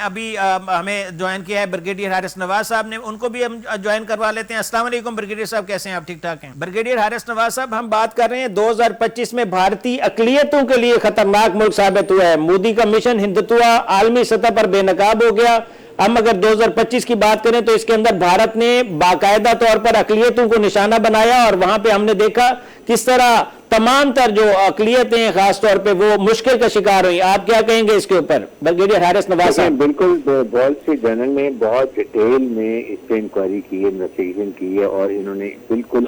ابھی ہمیں جوائن کیا ہے بریگیڈیئر حارث نواز صاحب نے، ان کو بھی ہم جوائن کروا لیتے ہیں۔ السلام علیکم بریگیڈیئر صاحب، کیسے ہیں آپ؟ ٹھیک ٹھاک ہیں؟ بریگیڈیئر حارث نواز صاحب، ہم بات کر رہے ہیں 2025 میں بھارتی اقلیتوں کے لیے خطرناک ملک ثابت ہوا ہے۔ مودی کا مشن ہندوتوا عالمی سطح پر بے نقاب ہو گیا۔ ہم اگر 2025 کی بات کریں تو اس کے اندر بھارت نے باقاعدہ طور پر اقلیتوں کو نشانہ بنایا، اور وہاں پہ ہم نے دیکھا کس طرح تمام تر جو اقلیتیں ہیں خاص طور پہ وہ مشکل کا شکار ہوئی۔ آپ کیا کہیں گے اس کے اوپر بریگیڈیئر حارث نواز صاحب؟ بالکل، وال اسٹریٹ جرنل نے بہت ڈیٹیل میں اس پہ انکوائری کی ہے، انویسٹیگیشن کی ہے، اور انہوں نے بالکل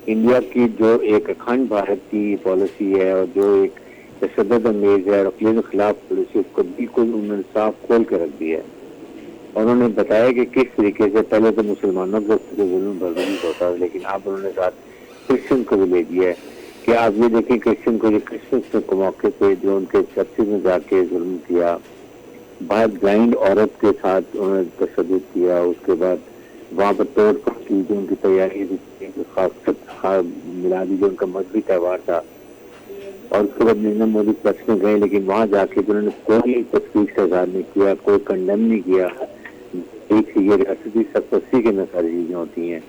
انڈیا کی جو ایک اکھنڈ بھارت کی پالیسی ہے اور جو ایک تشدد امیز ہے اور اقلیت کے خلاف پالیسی، اس کو بالکل انہوں نے صاف کھول کے رکھ دیا ہے۔ اور انہوں نے بتایا کہ کس طریقے سے پہلے تو مسلمانوں کے ظلم برداشت ہوتا ہے، لیکن اب انہوں نے ساتھ کرسچن کو بھی لے دیا ہے کہ آپ یہ دیکھیں کرسچن کو، جو کرسچن کے موقع پہ جو ان کے چرچز میں جا کے ظلم کیا، باہر بلائنڈ عورت کے ساتھ انہوں نے تشدد کیا، اس کے بعد وہاں پر توڑ پھوڑ کی جو ان کی تیاری خاص میلادی جو ان کا مذہبی تہوار تھا، اور اس کے بعد نریندر مودی چرچ میں گئے، لیکن وہاں جا کے انہوں نے کوئی تشویش کا اظہار نہیں کیا، کوئی کنڈم نہیں کیا۔ ایک یہ ریاستی سرپرستی کے میں ساری چیزیں ہوتی ہیں۔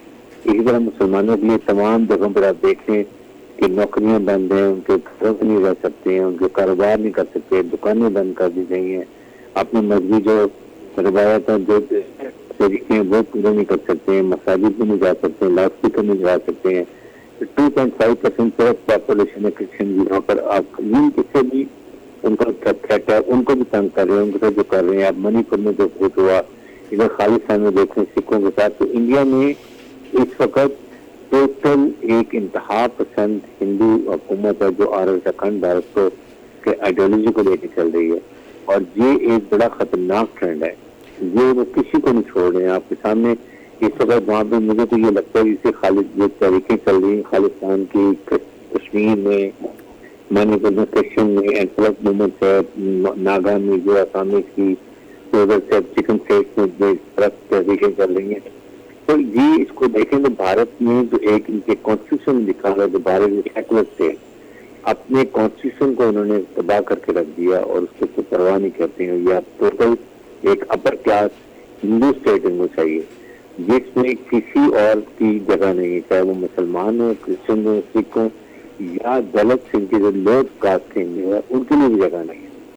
اسی طرح مسلمانوں کے لیے تمام جگہوں پر آپ دیکھیں کہ نوکریاں بند ہیں، ان کے گھروں میں نہیں رہ سکتے ہیں، ان کے کاروبار نہیں کر سکتے، دکانیں بند کر دی گئی ہیں، اپنی مذہبی جو روایت ہیں جو طریقے ہیں وہ پورے نہیں کر سکتے ہیں، مساجد میں نہیں جا سکتے ہیں، لاؤڈ اسپیکر نہیں جا سکتے ہیں۔ 2.5% پاپولیشن ہے کرسچن، جہاں پر آپ کہیں کسی بھی ان کا تھریٹ ہے، ان کو بھی تنگ کر رہے ہیں، ان کو جو کر رہے ہیں۔ آپ منی پور میں جو بہت ہوا، ادھر خالصان میں دیکھیں سکھوں کے ساتھ، تو انڈیا میں اس وقت ٹوٹل ایک انتہا پسند ہندو حکومت ہے جو اکھنڈ بھارت کو کے آئیڈیالوجی کو لے کے چل رہی ہے، اور یہ ایک بڑا خطرناک ٹرینڈ ہے۔ یہ وہ کسی کو نہیں چھوڑ رہے ہیں۔ آپ کے سامنے اس وقت وہاں پہ مجھے تو یہ لگتا ہے جسے خالد یہ تحریکیں چل رہی ہیں خالصان کی، کشمیر میں، منی پور میں، کرسچن میں، انفلپ موومنٹ ہے، ناگا میں جو آسامیز کی چکن سیٹ میں تحریکیں چل رہی ہیں۔ تو یہ اس کو دیکھیں تو بھارت میں جو ایک ان کے کانسٹیٹیوشن لکھا ہے، جو بھارت میں سیکولر تھے، اپنے کانسٹیٹیوشن کو انہوں نے تباہ کر کے رکھ دیا اور اس کو پرواہ نہیں کرتے ہیں۔ یہ آپ ٹوٹل ایک اپر کلاس ہندو اسٹیٹ ان کو چاہیے جس میں کسی اور کی جگہ نہیں ہے، چاہے وہ مسلمان ہو، کرسچن ہو، سکھ ہو، یا دلت سنگھ کے جو لوگ کاسٹ کے ان کی بھی جگہ نہیں ہے۔